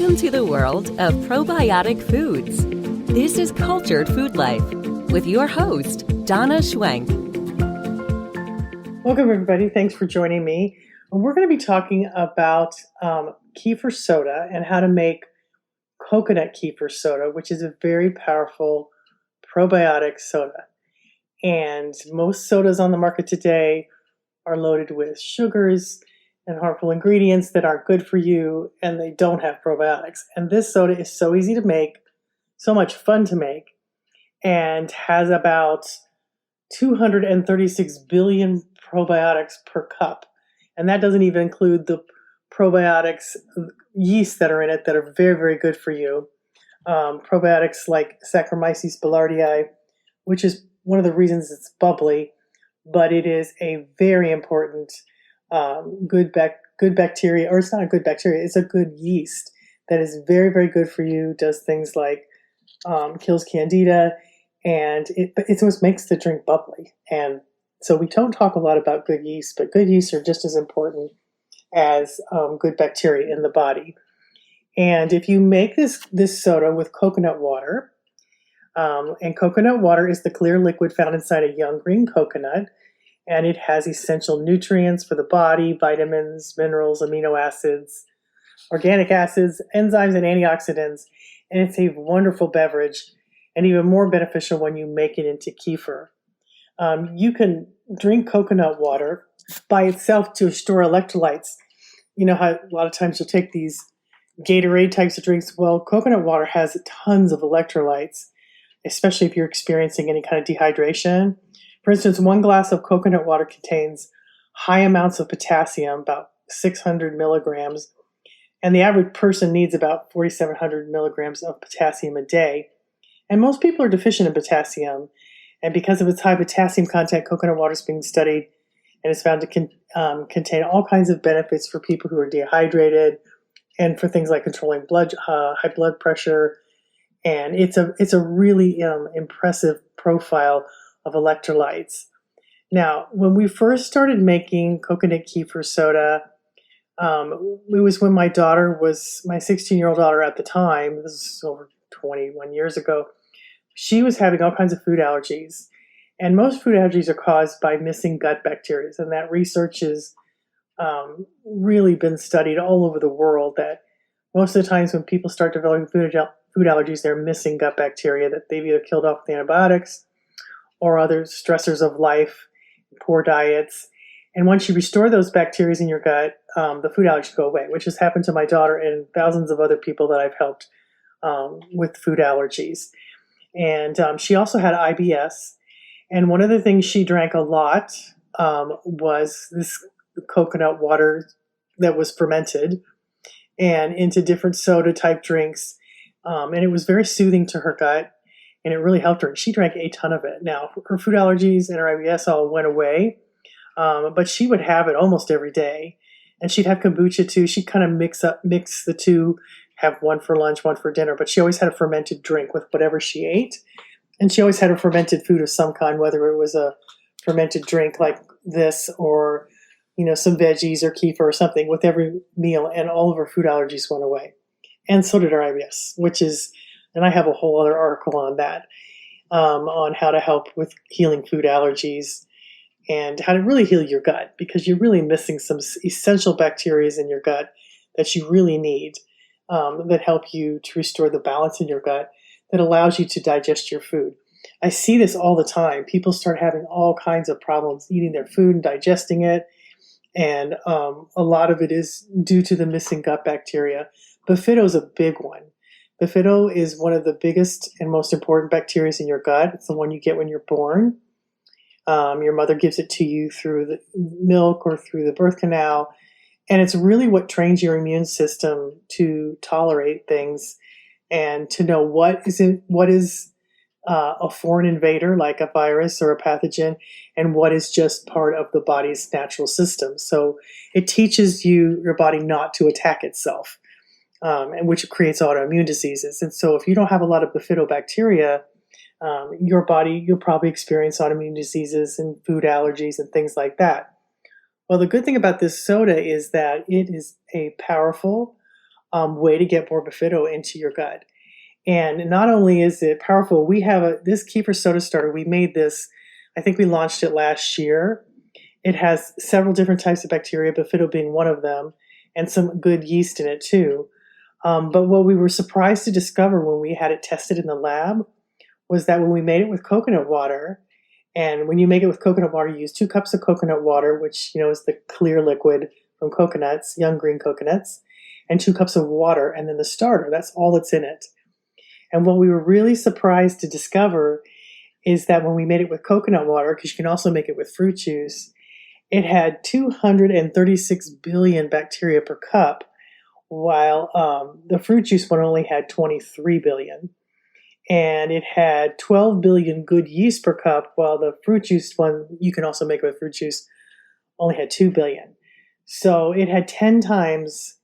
Welcome to the world of probiotic foods. This is Cultured Food Life with your host, Donna Schwenk. Welcome, everybody. Thanks for joining me. We're going to be talking about kefir soda and how to make coconut kefir soda, which is a very powerful probiotic soda. And most sodas on the market today are loaded with sugars and harmful ingredients that aren't good for you, and they don't have probiotics. And this soda is so easy to make, so much fun to make, and has about 236 billion probiotics per cup. And that doesn't even include the probiotics yeasts that are in it that are very, very good for you. Probiotics like Saccharomyces boulardii, which is one of the reasons it's bubbly, but it is a very important good bacteria, or it's not a good bacteria, it's a good yeast that is very, very good for you, does things like kills Candida, and it almost makes the drink bubbly. And so we don't talk a lot about good yeast, but good yeasts are just as important as good bacteria in the body. And if you make this soda with coconut water, and coconut water is the clear liquid found inside a young green coconut, and it has essential nutrients for the body, vitamins, minerals, amino acids, organic acids, enzymes, and antioxidants. And it's a wonderful beverage, and even more beneficial when you make it into kefir. You can drink coconut water by itself to store electrolytes. You know how a lot of times you'll take these Gatorade types of drinks. Well, coconut water has tons of electrolytes, especially if you're experiencing any kind of dehydration. For instance, 1 glass of coconut water contains high amounts of potassium, about 600 milligrams, and the average person needs about 4,700 milligrams of potassium a day. And most people are deficient in potassium, and because of its high potassium content, coconut water is being studied and is found to contain all kinds of benefits for people who are dehydrated and for things like controlling high blood pressure. And it's a really impressive profile of electrolytes. Now, when we first started making coconut kefir soda, it was when my 16-year-old daughter at the time, this is over 21 years ago, she was having all kinds of food allergies. And most food allergies are caused by missing gut bacteria. And that research has really been studied all over the world, that most of the times when people start developing food allergies, they're missing gut bacteria that they've either killed off with antibiotics or other stressors of life, poor diets. And once you restore those bacteria in your gut, the food allergies go away, which has happened to my daughter and thousands of other people that I've helped with food allergies. And she also had IBS. And one of the things she drank a lot was this coconut water that was fermented and into different soda type drinks. And it was very soothing to her gut, and it really helped her. She drank a ton of it. Now, her food allergies and her IBS all went away, but she would have it almost every day. And she'd have kombucha too. She'd kind of mix the two, have one for lunch, one for dinner, but she always had a fermented drink with whatever she ate. And she always had a fermented food of some kind, whether it was a fermented drink like this or, some veggies or kefir or something with every meal, and all of her food allergies went away. And so did her IBS, and I have a whole other article on that, on how to help with healing food allergies and how to really heal your gut, because you're really missing some essential bacteria in your gut that you really need, that help you to restore the balance in your gut that allows you to digest your food. I see this all the time. People start having all kinds of problems eating their food and digesting it, and a lot of it is due to the missing gut bacteria. Bifido is a big one. Bifido is one of the biggest and most important bacteria in your gut. It's the one you get when you're born. Your mother gives it to you through the milk or through the birth canal. And it's really what trains your immune system to tolerate things and to know what is a foreign invader like a virus or a pathogen, and what is just part of the body's natural system. So it teaches your body not to attack itself. And which creates autoimmune diseases. And so if you don't have a lot of bifidobacteria, you'll probably experience autoimmune diseases and food allergies and things like that. Well, the good thing about this soda is that it is a powerful way to get more bifido into your gut. And not only is it powerful, we have this Kefir soda starter. We made this, I think we launched it last year. It has several different types of bacteria, bifido being one of them, and some good yeast in it too. But what we were surprised to discover when we had it tested in the lab was that when we made it with coconut water, and when you make it with coconut water, you use 2 cups of coconut water, which is the clear liquid from coconuts, young green coconuts, and 2 cups of water, and then the starter. That's all that's in it. And what we were really surprised to discover is that when we made it with coconut water, because you can also make it with fruit juice, it had 236 billion bacteria per cup, while the fruit juice one only had 23 billion. And it had 12 billion good yeast per cup, while the fruit juice one, you can also make it with fruit juice, only had 2 billion. So it had 10 times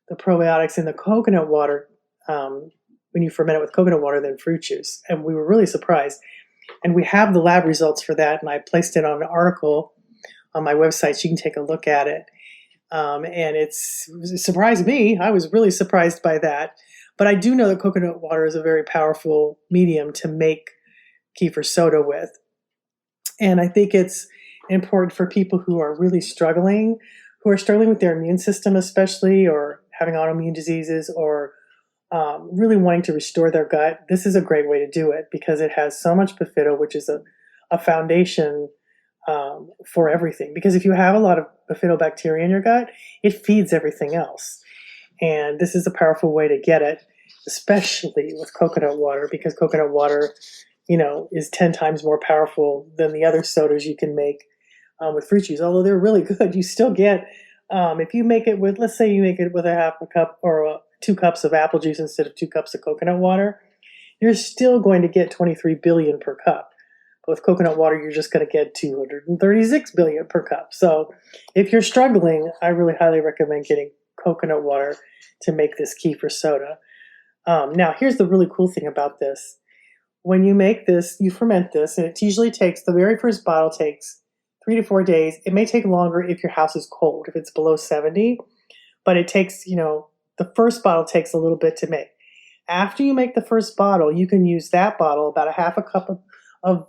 the probiotics in the coconut water when you ferment it with coconut water than fruit juice. And we were really surprised. And we have the lab results for that, and I placed it on an article on my website so you can take a look at it. And it surprised me. I was really surprised by that. But I do know that coconut water is a very powerful medium to make kefir soda with. And I think it's important for people who are really struggling with their immune system especially, or having autoimmune diseases, or really wanting to restore their gut. This is a great way to do it because it has so much bifido, which is a foundation for everything. Because if you have a lot of bifidobacteria in your gut, it feeds everything else. And this is a powerful way to get it, especially with coconut water, because coconut water, is 10 times more powerful than the other sodas you can make with fruit juice. Although they're really good, you still get, if you make it with, let's say you make it with a half a cup or 2 cups of apple juice instead of 2 cups of coconut water, you're still going to get 23 billion per cup. But with coconut water, you're just going to get 236 billion per cup. So if you're struggling, I really highly recommend getting coconut water to make this kefir soda. Now, here's the really cool thing about this. When you make this, you ferment this, and it usually takes, the very first bottle takes 3 to 4 days. It may take longer if your house is cold, if it's below 70, but it takes, the first bottle takes a little bit to make. After you make the first bottle, you can use that bottle, about a half a cup of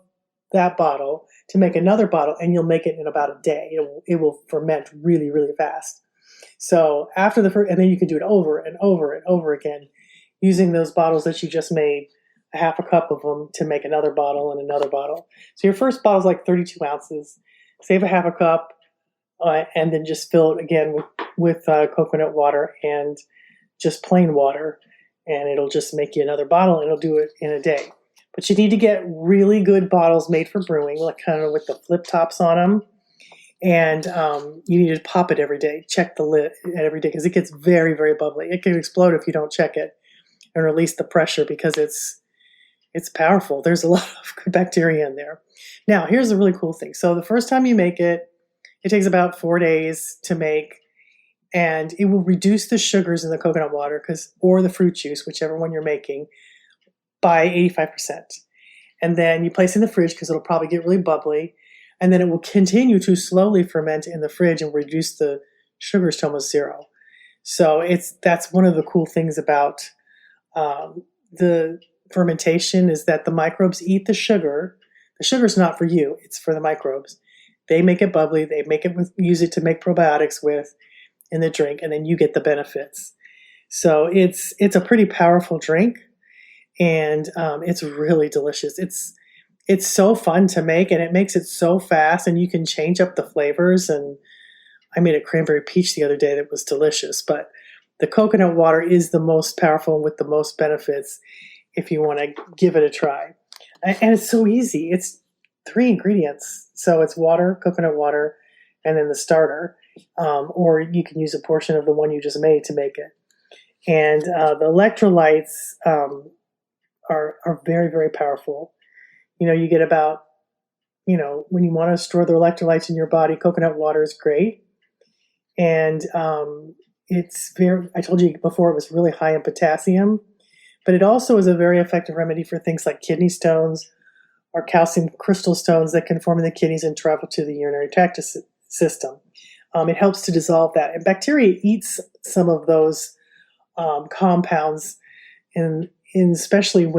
that bottle, to make another bottle, and you'll make it in about a day. It will ferment really, really fast. So after the first, and then you can do it over and over and over again, using those bottles that you just made, a half a cup of them, to make another bottle and another bottle. So your first bottle is like 32 ounces. Save a half a cup, and then just fill it again with coconut water and just plain water, and it'll just make you another bottle, and it'll do it in a day. But you need to get really good bottles made for brewing, like kind of with the flip tops on them. And you need to pop it every day. Check the lid every day because it gets very, very bubbly. It can explode if you don't check it and release the pressure because it's powerful. There's a lot of good bacteria in there. Now, here's the really cool thing. So the first time you make it, it takes about 4 days to make, and it will reduce the sugars in the coconut water or the fruit juice, whichever one you're making, by 85%. And then you place it in the fridge because it'll probably get really bubbly. And then it will continue to slowly ferment in the fridge and reduce the sugars to almost zero. So that's one of the cool things about the fermentation, is that the microbes eat the sugar. The sugar's not for you, it's for the microbes. They make it bubbly, they use it to make probiotics with in the drink, and then you get the benefits. So it's a pretty powerful drink, and it's really delicious. It's so fun to make, and it makes it so fast, and you can change up the flavors. And I made a cranberry peach the other day that was delicious, but the coconut water is the most powerful with the most benefits if you want to give it a try. And it's so easy. It's 3 ingredients. So it's water, coconut water, and then the starter. Or you can use a portion of the one you just made to make it. And the electrolytes are very, very powerful. You get about, when you want to store the electrolytes in your body, coconut water is great. And I told you before, it was really high in potassium, but it also is a very effective remedy for things like kidney stones or calcium crystal stones that can form in the kidneys and travel to the urinary tract system. It helps to dissolve that. And bacteria eats some of those compounds, and especially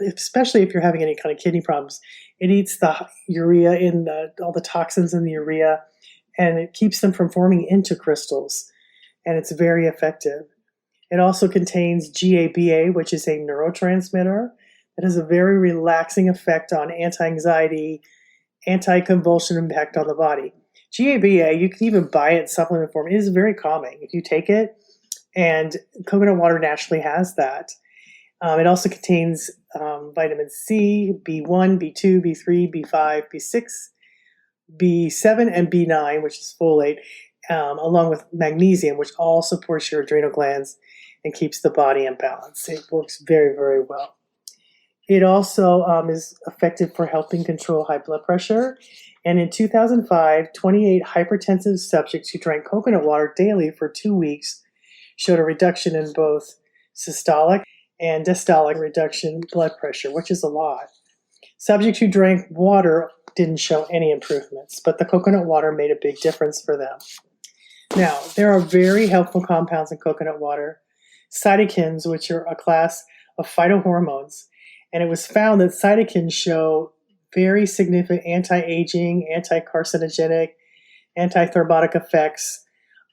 especially if you're having any kind of kidney problems. It eats the urea all the toxins in the urea, and it keeps them from forming into crystals, and it's very effective. It also contains GABA, which is a neurotransmitter that has a very relaxing effect on anti-anxiety, anti-convulsion impact on the body. GABA, you can even buy it in supplement form. It is very calming if you take it, and coconut water naturally has that. It also contains vitamin C, B1, B2, B3, B5, B6, B7, and B9, which is folate, along with magnesium, which all supports your adrenal glands and keeps the body in balance. It works very, very well. It also is effective for helping control high blood pressure. And in 2005, 28 hypertensive subjects who drank coconut water daily for 2 weeks showed a reduction in both systolic and diastolic reduction blood pressure, which is a lot. Subjects who drank water didn't show any improvements, but the coconut water made a big difference for them. Now, there are very helpful compounds in coconut water, cytokines, which are a class of phytohormones, and it was found that cytokines show very significant anti-aging, anti-carcinogenic, anti-thrombotic effects.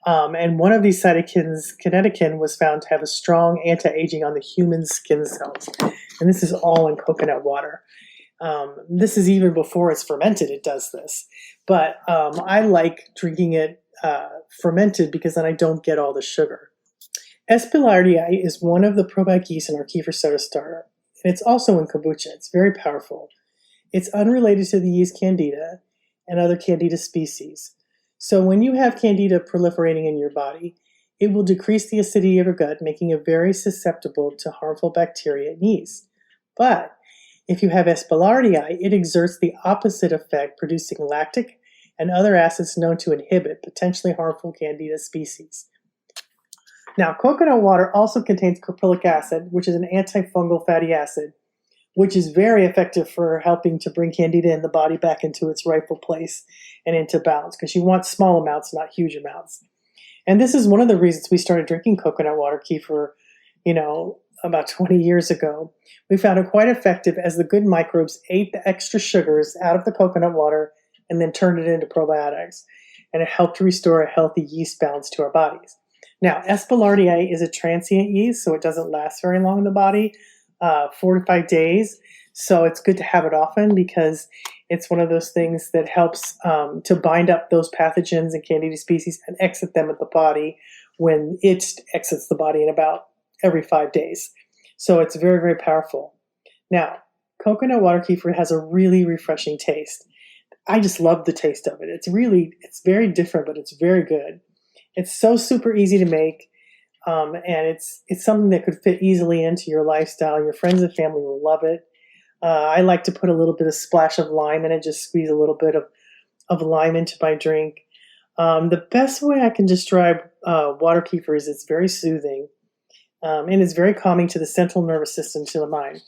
And one of these cytokines, kineticin, was found to have a strong anti-aging on the human skin cells. And this is all in coconut water. This is even before it's fermented, it does this. But I like drinking it fermented because then I don't get all the sugar. Aspergillosi is one of the probiotic yeasts in our Kefir soda starter. And it's also in kombucha. It's very powerful. It's unrelated to the yeast Candida and other Candida species. So when you have Candida proliferating in your body, it will decrease the acidity of your gut, making it very susceptible to harmful bacteria and yeast. But if you have Aspergillosi, it exerts the opposite effect, producing lactic and other acids known to inhibit potentially harmful Candida species. Now, coconut water also contains caprylic acid, which is an antifungal fatty acid, which is very effective for helping to bring Candida in the body back into its rightful place and into balance, because you want small amounts, not huge amounts. And this is one of the reasons we started drinking coconut water kefir, about 20 years ago. We found it quite effective as the good microbes ate the extra sugars out of the coconut water and then turned it into probiotics. And it helped to restore a healthy yeast balance to our bodies. Now, Aspergillosi is a transient yeast, so it doesn't last very long in the body, 4 to 5 days. So it's good to have it often because it's one of those things that helps to bind up those pathogens and Candida species and exit them at the body when it exits the body in about every 5 days. So it's very, very powerful. Now, coconut water kefir has a really refreshing taste. I just love the taste of it. It's very different, but it's very good. It's so super easy to make, and it's something that could fit easily into your lifestyle. Your friends and family will love it. I like to put a little bit of splash of lime in it, just squeeze a little bit of lime into my drink. The best way I can describe water kefir is it's very soothing, and it's very calming to the central nervous system, to the mind.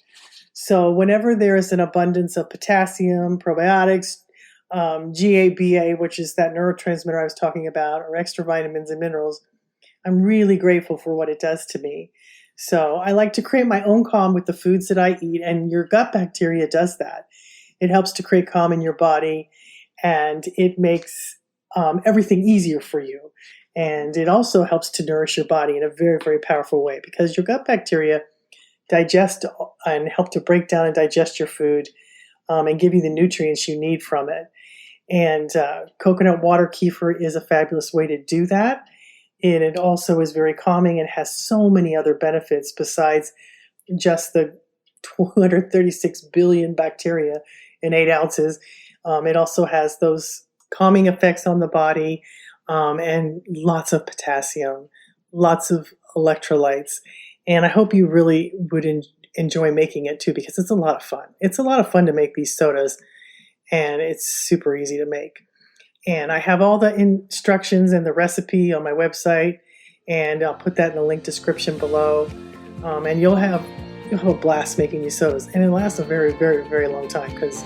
So whenever there is an abundance of potassium, probiotics, GABA, which is that neurotransmitter I was talking about, or extra vitamins and minerals, I'm really grateful for what it does to me. So I like to create my own calm with the foods that I eat, and your gut bacteria does that. It helps to create calm in your body, and it makes everything easier for you. And it also helps to nourish your body in a very, very powerful way, because your gut bacteria digest and help to break down and digest your food and give you the nutrients you need from it. And coconut water kefir is a fabulous way to do that. And it also is very calming and has so many other benefits besides just the 236 billion bacteria in 8 ounces. It also has those calming effects on the body, and lots of potassium, lots of electrolytes. And I hope you really would enjoy making it too, because it's a lot of fun. It's a lot of fun to make these sodas, and it's super easy to make. And I have all the instructions and the recipe on my website, and I'll put that in the link description below. And you'll have a blast making these sodas, and it lasts a very, very, very long time because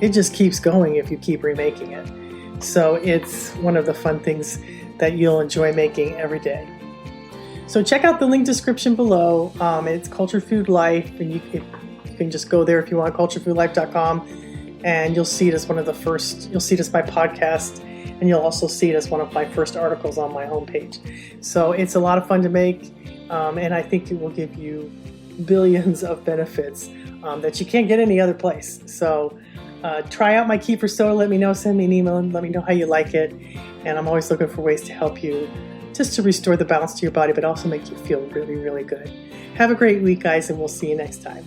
it just keeps going if you keep remaking it. So it's one of the fun things that you'll enjoy making every day. So check out the link description below. It's Cultured Food Life, and you can just go there if you want, culturedfoodlife.com, and you'll see it as one of the first. You'll see it as my podcast, and you'll also see it as one of my first articles on my homepage. So it's a lot of fun to make, and I think it will give you billions of benefits that you can't get any other place. So try out my Kefir soda. Let me know. Send me an email and let me know how you like it. And I'm always looking for ways to help you, just to restore the balance to your body, but also make you feel really, really good. Have a great week, guys, and we'll see you next time.